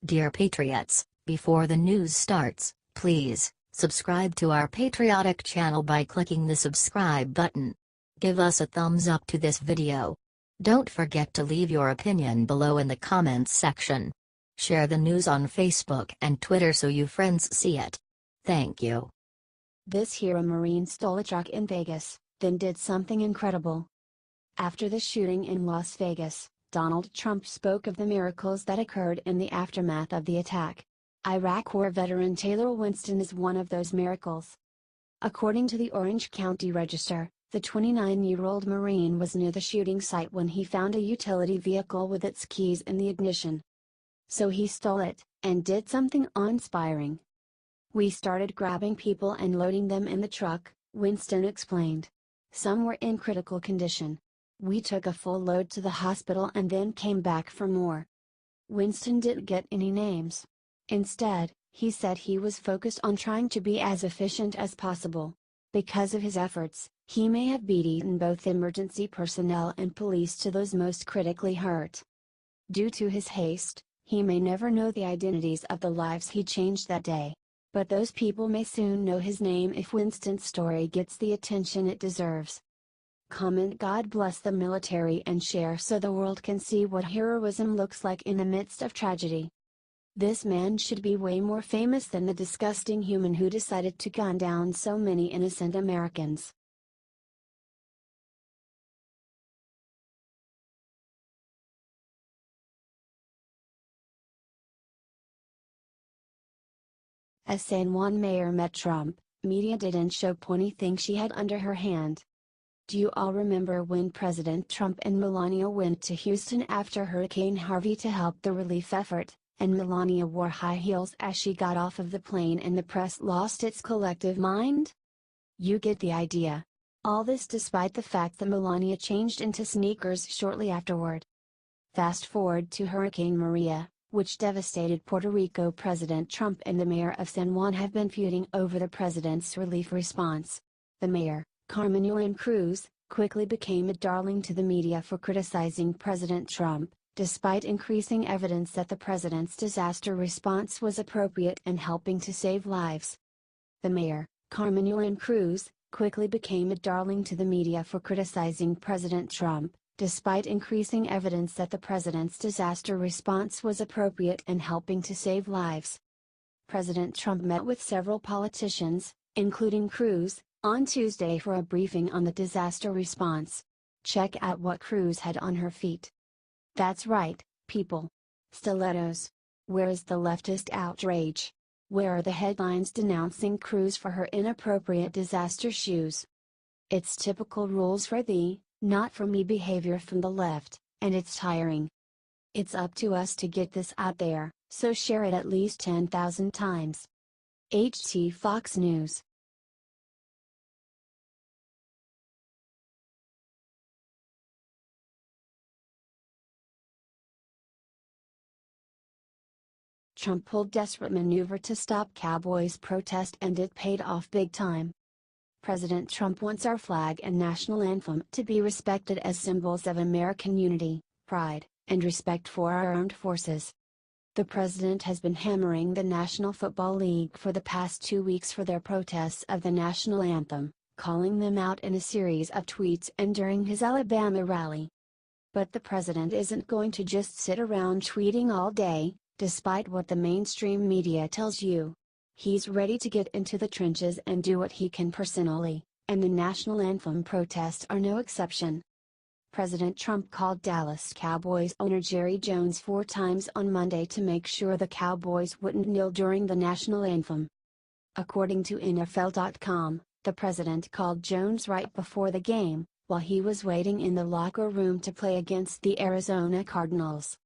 Dear Patriots, before the news starts, please subscribe to our patriotic channel by clicking the subscribe button. Give us a thumbs up to this video. Don't forget to leave your opinion below in the comments section. Share the news on Facebook and Twitter so you friends see it. Thank you. This hero Marine stole a truck in Vegas, then did something incredible. After the shooting in Las Vegas, Donald Trump spoke of the miracles that occurred in the aftermath of the attack. Iraq War veteran Taylor Winston is one of those miracles. According to the Orange County Register, the 29-year-old Marine was near the shooting site when he found a utility vehicle with its keys in the ignition. So he stole it, and did something awe-inspiring. "We started grabbing people and loading them in the truck," Winston explained. "Some were in critical condition. We took a full load to the hospital and then came back for more." Winston didn't get any names. Instead, he said he was focused on trying to be as efficient as possible. Because of his efforts, he may have beaten both emergency personnel and police to those most critically hurt. Due to his haste, he may never know the identities of the lives he changed that day. But those people may soon know his name if Winston's story gets the attention it deserves. Comment "God bless the military" and share so the world can see what heroism looks like in the midst of tragedy. This man should be way more famous than the disgusting human who decided to gun down so many innocent Americans. As San Juan mayor met Trump, media didn't show pointy things she had under her hand. Do you all remember when President Trump and Melania went to Houston after Hurricane Harvey to help the relief effort, and Melania wore high heels as she got off of the plane and the press lost its collective mind? You get the idea. All this despite the fact that Melania changed into sneakers shortly afterward. Fast forward to Hurricane Maria, which devastated Puerto Rico. President Trump and the mayor of San Juan have been feuding over the president's relief response. The mayor, Carmen Cruz, quickly became a darling to the media for criticizing President Trump, despite increasing evidence that the president's disaster response was appropriate and helping to save lives. The mayor, Carmen Cruz, quickly became a darling to the media for criticizing President Trump, despite increasing evidence that the president's disaster response was appropriate and helping to save lives. President Trump met with several politicians, including Cruz, on Tuesday for a briefing on the disaster response. Check out what Cruz had on her feet. That's right, people. Stilettos. Where is the leftist outrage? Where are the headlines denouncing Cruz for her inappropriate disaster shoes? It's typical rules for thee, not for me behavior from the left, and it's tiring. It's up to us to get this out there, so share it at least 10,000 times. HT Fox News. Trump pulled desperate maneuver to stop Cowboys protest and it paid off big time. President Trump wants our flag and national anthem to be respected as symbols of American unity, pride, and respect for our armed forces. The president has been hammering the National Football League for the past 2 weeks for their protests of the national anthem, calling them out in a series of tweets and during his Alabama rally. But the president isn't going to just sit around tweeting all day, despite what the mainstream media tells you. He's ready to get into the trenches and do what he can personally, and the national anthem protests are no exception. President Trump called Dallas Cowboys owner Jerry Jones 4 times on Monday to make sure the Cowboys wouldn't kneel during the national anthem. According to NFL.com, the president called Jones right before the game, while he was waiting in the locker room to play against the Arizona Cardinals.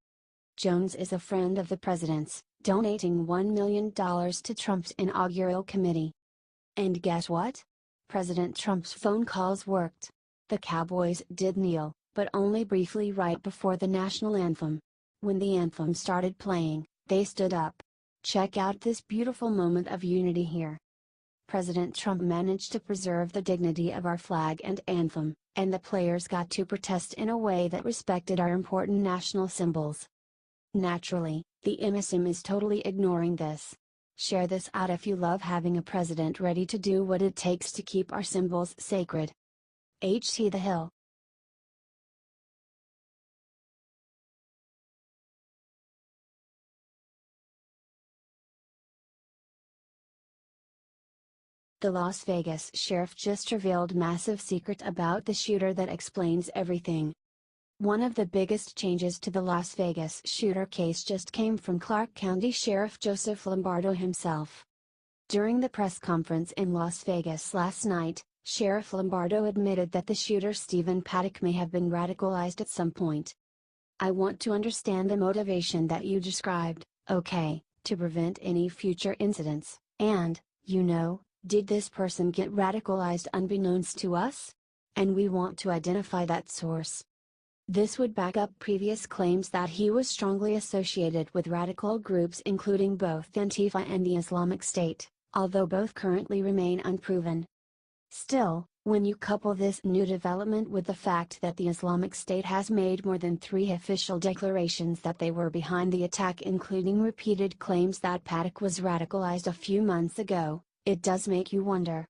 Jones is a friend of the president's, donating $1 million to Trump's inaugural committee. And guess what? President Trump's phone calls worked. The Cowboys did kneel, but only briefly right before the national anthem. When the anthem started playing, they stood up. Check out this beautiful moment of unity here. President Trump managed to preserve the dignity of our flag and anthem, and the players got to protest in a way that respected our important national symbols. Naturally, the MSM is totally ignoring this. Share this out if you love having a president ready to do what it takes to keep our symbols sacred. HT The Hill. The Las Vegas sheriff just revealed massive secret about the shooter that explains everything. One of the biggest changes to the Las Vegas shooter case just came from Clark County Sheriff Joseph Lombardo himself. During the press conference in Las Vegas last night, Sheriff Lombardo admitted that the shooter Stephen Paddock may have been radicalized at some point. "I want to understand the motivation that you described, okay, to prevent any future incidents, and, did this person get radicalized unbeknownst to us? And we want to identify that source." This would back up previous claims that he was strongly associated with radical groups including both Antifa and the Islamic State, although both currently remain unproven. Still, when you couple this new development with the fact that the Islamic State has made more than 3 official declarations that they were behind the attack, including repeated claims that Paddock was radicalized a few months ago, it does make you wonder.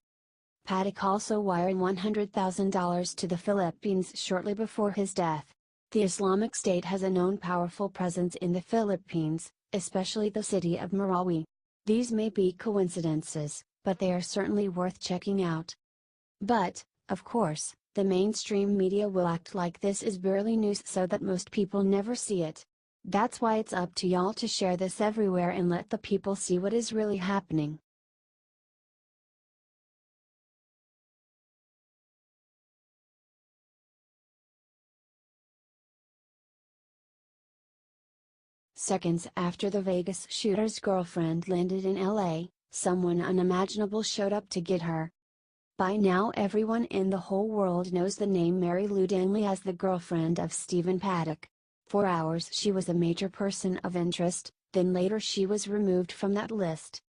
Paddock also wired $100,000 to the Philippines shortly before his death. The Islamic State has a known powerful presence in the Philippines, especially the city of Marawi. These may be coincidences, but they are certainly worth checking out. But, of course, the mainstream media will act like this is barely news so that most people never see it. That's why it's up to y'all to share this everywhere and let the people see what is really happening. Seconds after the Vegas shooter's girlfriend landed in LA, someone unimaginable showed up to get her. By now everyone in the whole world knows the name Mary Lou Danley as the girlfriend of Stephen Paddock. For hours she was a major person of interest, then later she was removed from that list.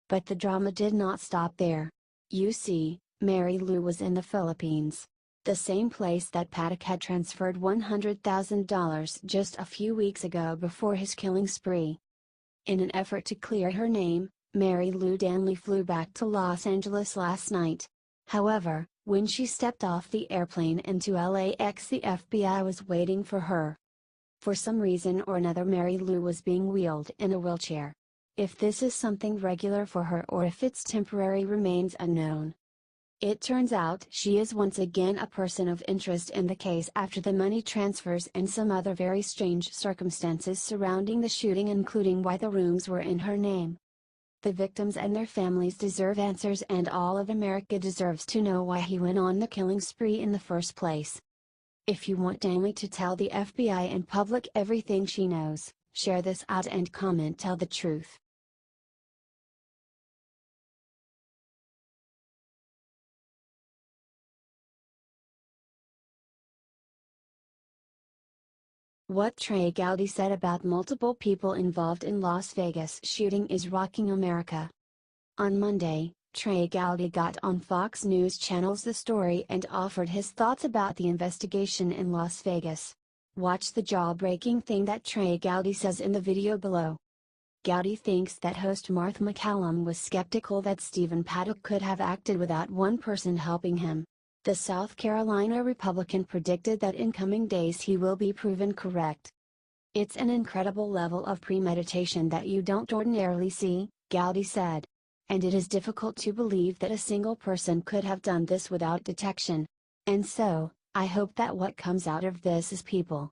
But the drama did not stop there. You see, Mary Lou was in the Philippines. The same place that Paddock had transferred $100,000 just a few weeks ago before his killing spree. In an effort to clear her name, Mary Lou Danley flew back to Los Angeles last night. However, when she stepped off the airplane into LAX, the FBI was waiting for her. For some reason or another, Mary Lou was being wheeled in a wheelchair. If this is something regular for her or if it's temporary remains unknown. It turns out she is once again a person of interest in the case after the money transfers and some other very strange circumstances surrounding the shooting, including why the rooms were in her name. The victims and their families deserve answers, and all of America deserves to know why he went on the killing spree in the first place. If you want Danley to tell the FBI and public everything she knows, share this out and comment "Tell the truth." What Trey Gowdy said about multiple people involved in Las Vegas shooting is rocking America. On Monday, Trey Gowdy got on Fox News Channel's The Story and offered his thoughts about the investigation in Las Vegas. Watch the jaw-breaking thing that Trey Gowdy says in the video below. Gowdy thinks that host Martha McCallum was skeptical that Stephen Paddock could have acted without one person helping him. The South Carolina Republican predicted that in coming days he will be proven correct. "It's an incredible level of premeditation that you don't ordinarily see," Gowdy said. "And it is difficult to believe that a single person could have done this without detection. And so, I hope that what comes out of this is people,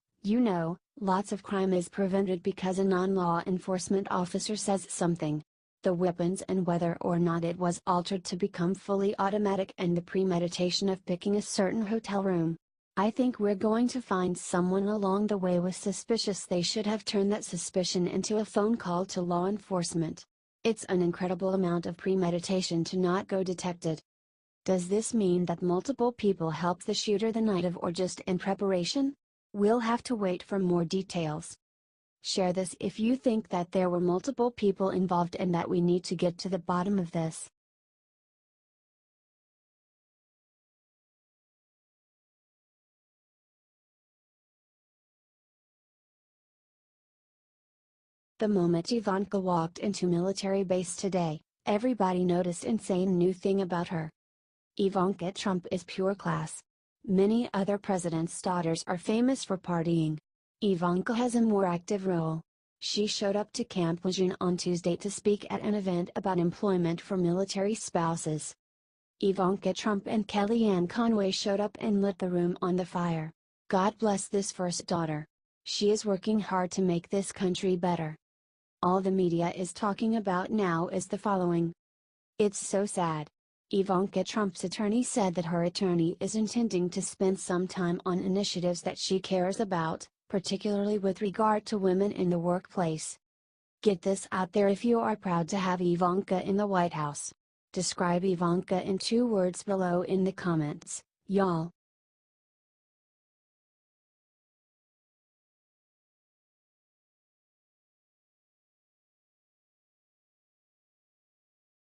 lots of crime is prevented because a non-law enforcement officer says something. The weapons and whether or not it was altered to become fully automatic and the premeditation of picking a certain hotel room. I think we're going to find someone along the way was suspicious. They should have turned that suspicion into a phone call to law enforcement. It's an incredible amount of premeditation to not go detected." Does this mean that multiple people helped the shooter the night of or just in preparation? We'll have to wait for more details. Share this if you think that there were multiple people involved and that we need to get to the bottom of this. The moment Ivanka walked into military base today, everybody noticed insane new thing about her. Ivanka Trump is pure class. Many other presidents' daughters are famous for partying. Ivanka has a more active role. She showed up to Camp Lejeune on Tuesday to speak at an event about employment for military spouses. Ivanka Trump and Kellyanne Conway showed up and lit the room on the fire. God bless this first daughter. She is working hard to make this country better. All the media is talking about now is the following. It's so sad. Ivanka Trump's attorney said that her attorney is intending to spend some time on initiatives that she cares about, particularly with regard to women in the workplace. Get this out there if you are proud to have Ivanka in the White House. Describe Ivanka in 2 words below in the comments, y'all.